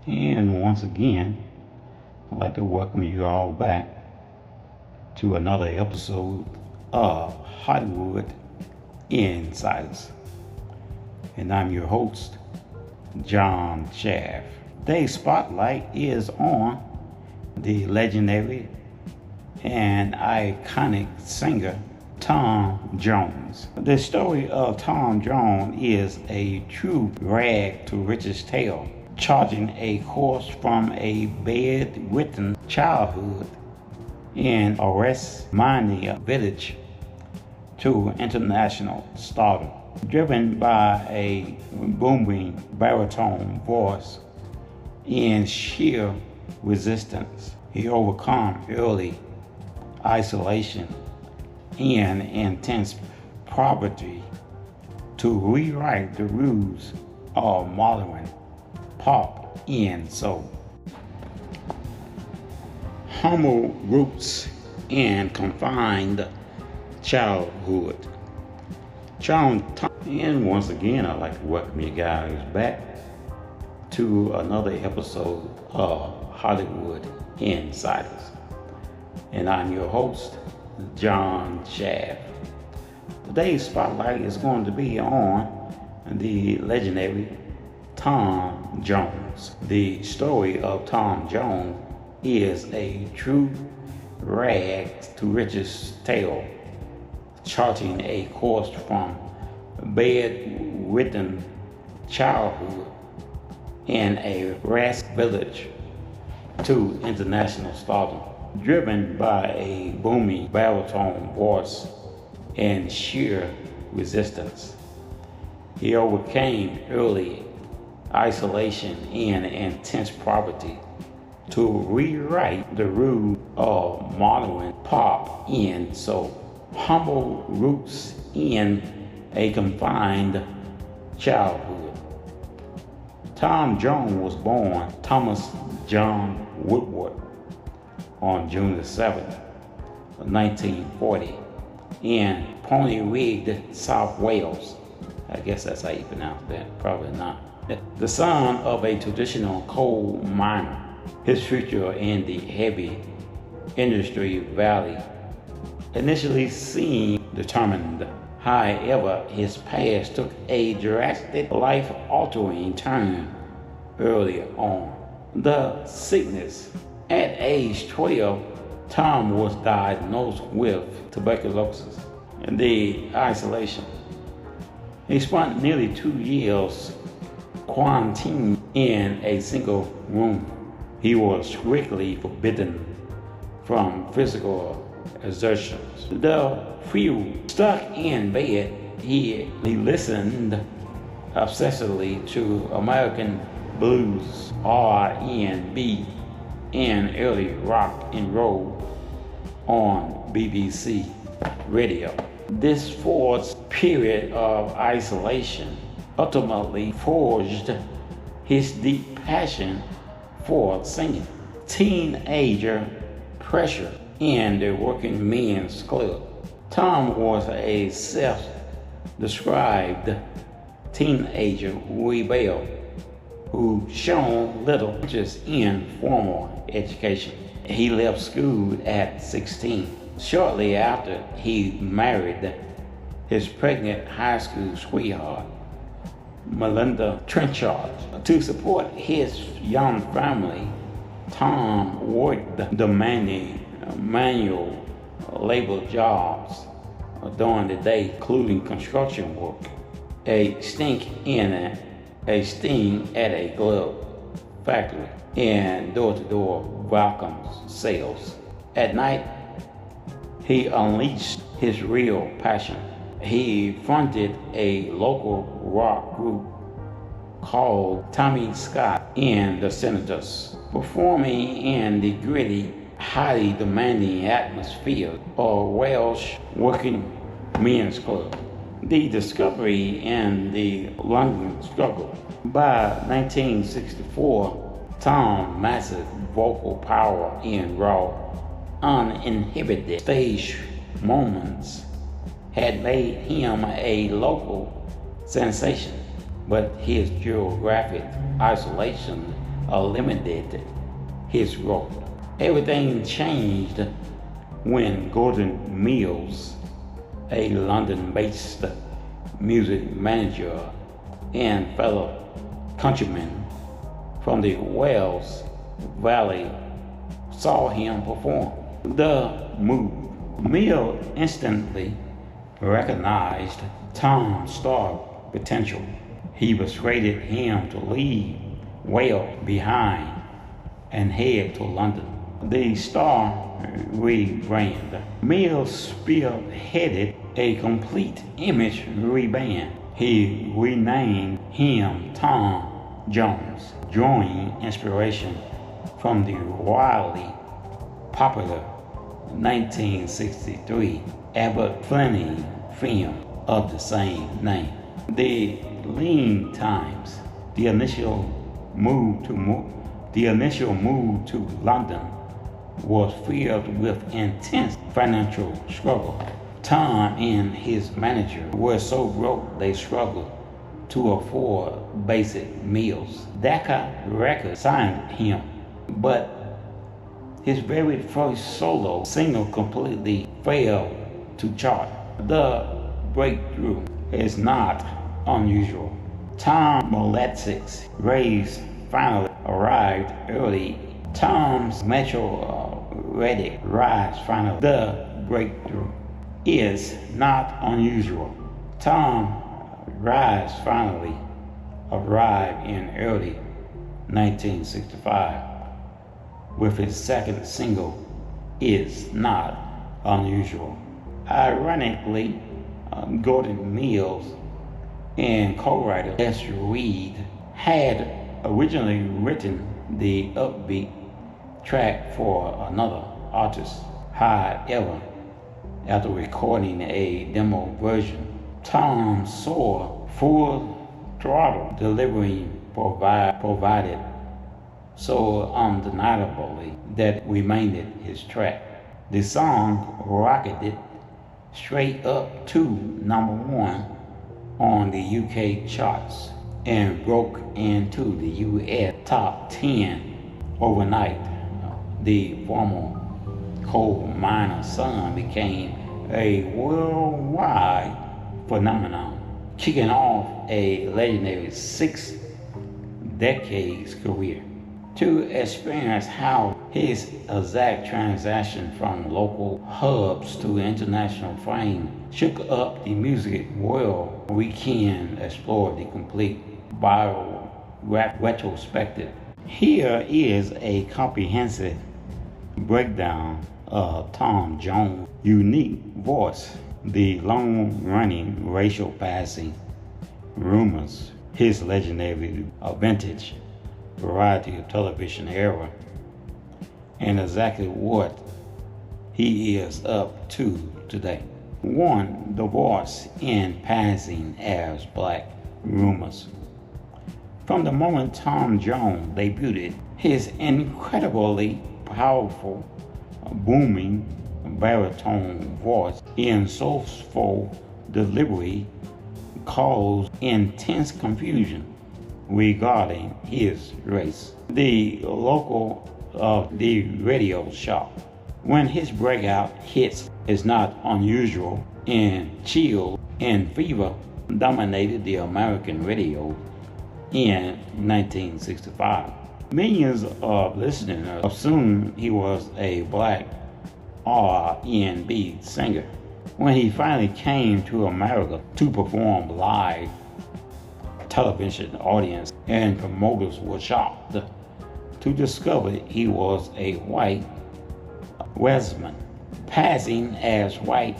And once again, I'd like to welcome you all back to another episode of Hollywood Insiders. And I'm your host, John Shaft. Today's spotlight is on the legendary and iconic singer Tom Jones. The story of Tom Jones is a true rag to riches tale, charting a course from a bedridden childhood in Arestmania village to international stardom. Driven by a booming baritone voice and sheer resistance, he overcame early isolation and intense poverty to rewrite the rules of modern pop and soul. Humble roots and confined childhood. And once again, I'd like to welcome you guys back to another episode of Hollywood Insiders. And I'm your host, John Shaft. Today's spotlight is going to be on the legendary Tom Jones. The story of Tom Jones is a true rags to riches tale, charting a course from bedridden childhood in a Ras village to international stardom. Driven by a booming baritone voice and sheer resistance, he overcame early isolation and intense poverty to rewrite the rules of modern pop and soul. Humble roots in a confined childhood. Tom Jones was born Thomas John Woodward on June the 7th, 1940, in Pontypridd, South Wales. I guess that's how you pronounce that. Probably not. The son of a traditional coal miner, his future in the heavy industry valley initially seemed determined. However, his past took a drastic life-altering turn early on. The sickness. At age 12, Tom was diagnosed with tuberculosis and the isolation. He spent nearly 2 years quarantined in a single room. He was strictly forbidden from physical exertions. Though few stuck in bed, he listened obsessively to American blues, R&B, and early rock and roll on BBC radio. This forced period of isolation ultimately forged his deep passion for singing. Teenager pressure in the working men's club. Tom was a self-described teenager rebel who shown little interest in formal education. He left school at 16. Shortly after, he married his pregnant high school sweetheart, Melinda Trenchard. To support his young family, Tom worked demanding manual labor jobs during the day, including construction work, a sting at a glove factory, and door-to-door welcome sales. At night, he unleashed his real passion. He fronted a local rock group called Tommy Scott and the Senators, performing in the gritty, highly demanding atmosphere of Welsh working men's club. The discovery and the London struggle. By 1964, Tom's massive vocal power and raw, uninhibited stage moments had made him a local sensation, but his geographic isolation limited his growth. Everything changed when Gordon Mills, a London-based music manager and fellow countryman from the Welsh Valley, saw him perform the move. Mills instantly recognized Tom's star potential. He persuaded him to leave Wales behind and head to London. The star rebrand. Mills spearheaded a complete image rebrand. He renamed him Tom Jones, drawing inspiration from the wildly popular 1963 Albert Finney film of the same name. The lean times. The initial move to London was filled with intense financial struggle. Tom and his manager were so broke they struggled to afford basic meals. Decca Records signed him, but his very first solo single completely failed to chart. The breakthrough is not unusual. Tom Moletzic's race finally arrived early. Tom's meteoric rise finally. The breakthrough is not unusual. Tom rise finally arrived in early 1965 with his second single, Is Not Unusual. Ironically, Gordon Mills and co-writer Les Reed had originally written the upbeat track for another artist. However, after recording a demo version, Tom saw full throttle delivery provided so undeniably that remained his track. The song rocketed straight up to number 1 on the UK charts and broke into the US top 10 overnight. The former coal miner's son became a worldwide phenomenon, kicking off a legendary 6 decades career. To experience how his exact transition from local hubs to international fame shook up the music world, we can explore the complete viral retrospective. Here is a comprehensive breakdown of Tom Jones' unique voice, the long-running racial passing rumors, his legendary vintage variety of television era, and exactly what he is up to today. 1. The voice in passing as Black rumors. From the moment Tom Jones debuted, his incredibly powerful, booming baritone voice in soulful delivery caused intense confusion regarding his race. The local of the radio shock. When his breakout hits is not unusual, and Chill and Fever dominated the American radio in 1965. Millions of listeners assumed he was a black R&B singer. When he finally came to America to perform live, television audience and promoters were shocked to discover he was a white Westman, passing as white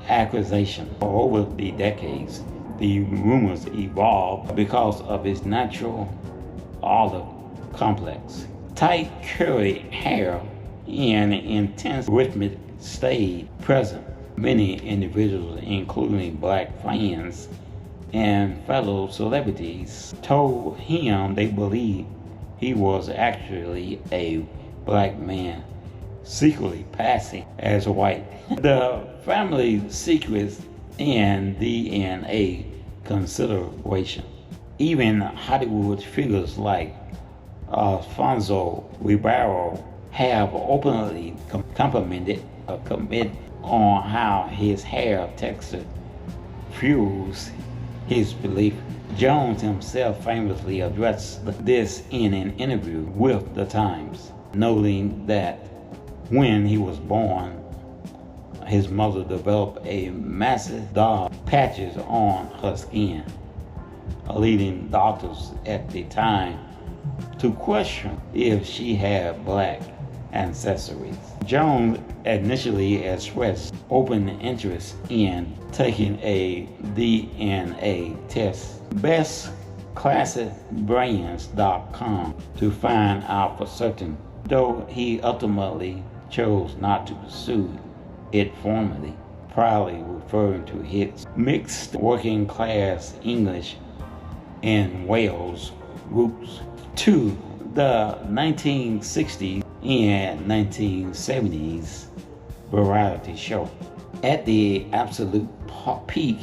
accusation. Over the decades, the rumors evolved because of his natural olive complex. Tight curly hair and intense rhythmic stayed present. Many individuals, including black fans and fellow celebrities, told him they believed he was actually a black man secretly passing as white. The family secrets and DNA consideration. Even Hollywood figures like Alfonso Ribeiro have openly commented on how his hair texture fuels his belief. Jones himself famously addressed this in an interview with The Times, noting that when he was born, his mother developed a massive dark patches on her skin, leading doctors at the time to question if she had black ancestry. Jones initially expressed open interest in taking a DNA test. BestClassicBrains.com to find out for certain, though he ultimately chose not to pursue it formally, proudly referring to his mixed working class English and Wales roots to the 1960s and 1970s variety show. At the absolute peak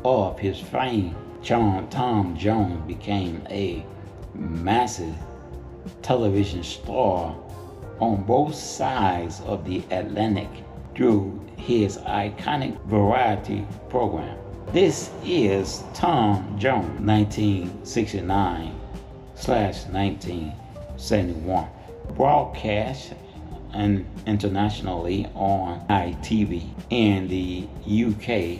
of his fame, Tom Jones became a massive television star on both sides of the Atlantic through his iconic variety program. This is Tom Jones, 1969/1971, broadcast internationally on ITV in the UK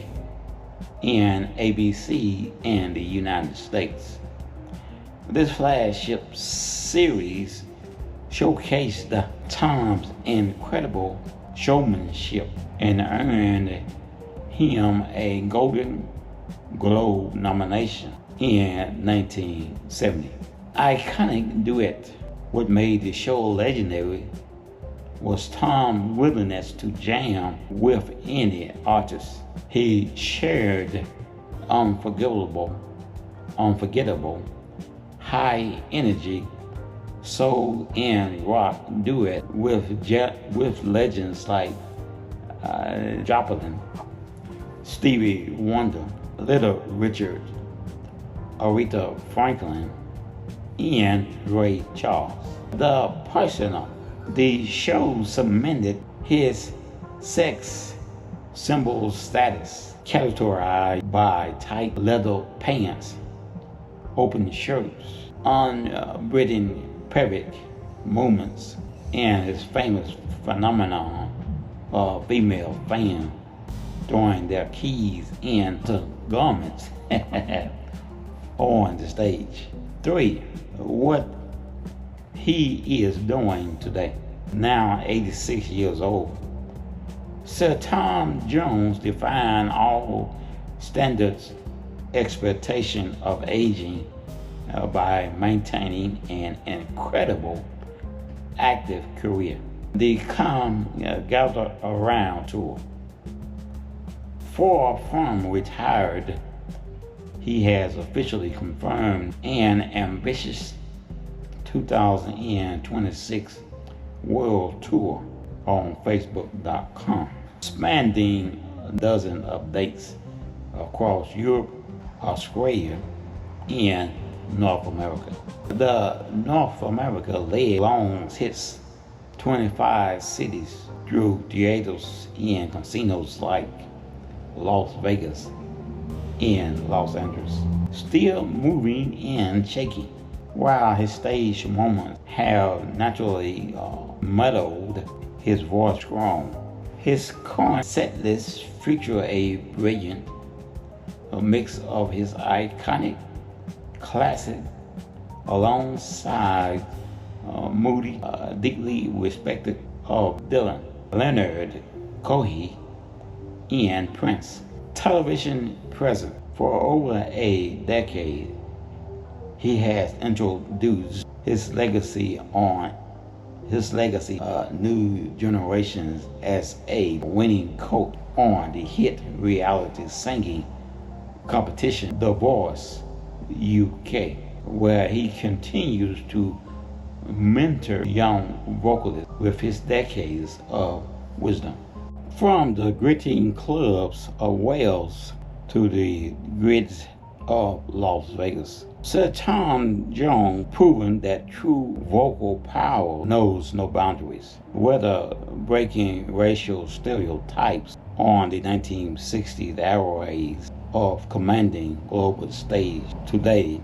and ABC in the United States. This flagship series showcased Tom's incredible showmanship and earned him a Golden Globe nomination in 1970. Iconic duet. What made the show legendary was Tom's willingness to jam with any artist. He shared unforgettable, high energy soul and rock duet with legends like Joplin, Stevie Wonder, Little Richard, Aretha Franklin, and Ray Charles. The show cemented his sex symbol status, characterized by tight leather pants, open shirts, unbridled private movements, and his famous phenomenon of female fans throwing their keys into garments on the stage. 3. What he is doing today. Now 86 years old, Sir Tom Jones defied all standards expectation of aging by maintaining an incredible active career. The Come Gather Around tour. Far from retired, he has officially confirmed an ambitious 2026 world tour on Facebook.com, spanning a dozen of dates across Europe, Australia, and North America. The North America leg long hits 25 cities through theaters and casinos like Las Vegas and Los Angeles, still moving and shaking. While his stage moments have naturally muddled his voice strong, his current set list feature a brilliant mix of his iconic classic alongside moody, deeply respected of Dylan, Leonard Cohen, and Prince. Television present for over a decade, he has introduced his legacy new generations as a winning coach on the hit reality singing competition The Voice UK, where he continues to mentor young vocalists with his decades of wisdom. From the gritty clubs of Wales to the grids of Las Vegas. Sir Tom Jones proven that true vocal power knows no boundaries, whether breaking racial stereotypes on the 1960s airways of commanding global stage today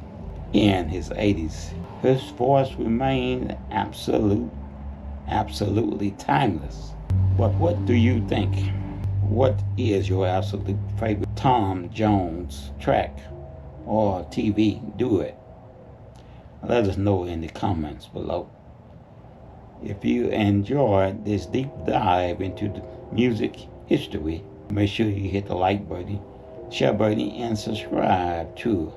in his 80s. His voice remained absolutely timeless. But what do you think? What is your absolute favorite Tom Jones track or TV duet? Let us know in the comments below. If you enjoyed this deep dive into the music history, make sure you hit the like button, share button, and subscribe to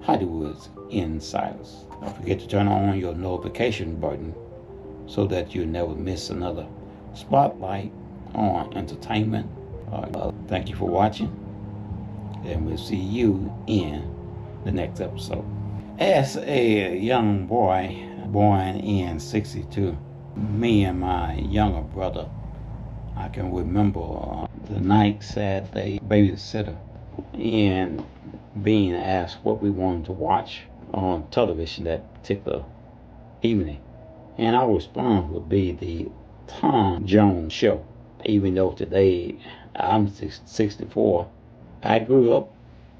Hollywood's Insiders. Don't forget to turn on your notification button so that you never miss another spotlight on entertainment. Thank you for watching, and we'll see you in the next episode. As a young boy born in '62, me and my younger brother, I can remember the nights at the babysitter and being asked what we wanted to watch on television that particular evening. And our response would be the Tom Jones Show. Even though today I'm 64, I grew up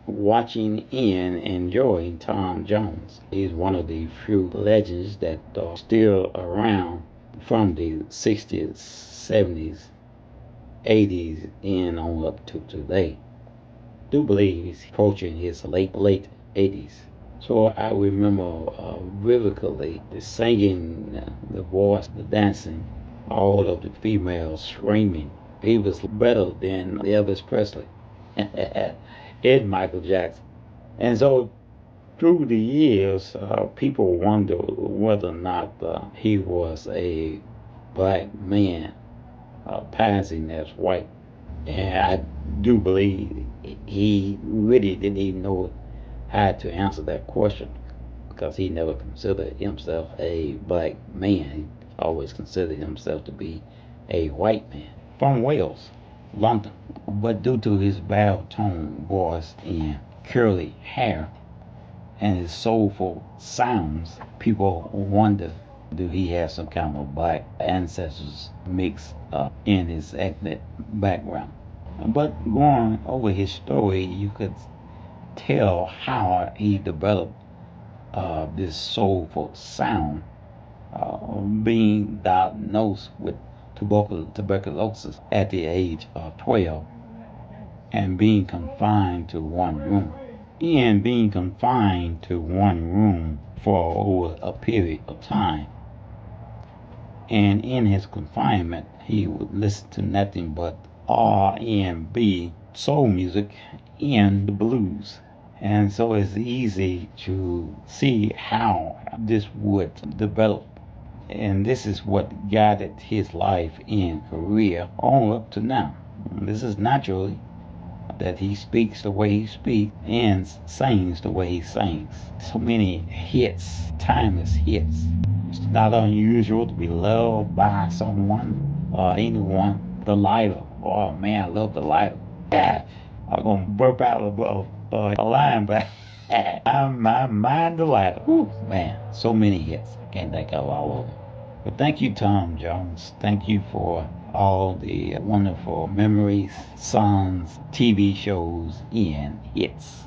watching and enjoying Tom Jones. He's one of the few legends that are still around from the 60s, 70s, 80s, and on up to today. I do believe he's approaching his late 80s. So I remember vividly the singing, the voice, the dancing, all of the females screaming. He was better than Elvis Presley and Michael Jackson. And so through the years, people wonder whether or not he was a black man passing as white. And I do believe he really didn't even know how to answer that question, because he never considered himself a black man. He always considered himself to be a white man from Wales, London. But due to his baritone voice and curly hair and his soulful sounds, people wonder, do he have some kind of black ancestors mixed in his ethnic background? But going over his story, you could tell how he developed this soulful sound, being diagnosed with tuberculosis at the age of 12 and being confined to one room. And being confined to one room for over a period of time. And in his confinement, he would listen to nothing but R&B, soul music, and the blues. And so it's easy to see how this would develop. And this is what guided his life and career on up to now. This is naturally that he speaks the way he speaks and sings the way he sings. So many hits, timeless hits. It's not unusual to be loved by someone or anyone. Delilah. Oh man, I love Delilah. I'm gonna burp out a line, but I'm my mind Delilah. Whew, man, so many hits. I can't think of all of them. But thank you, Tom Jones. Thank you for all the wonderful memories, songs, TV shows, and hits.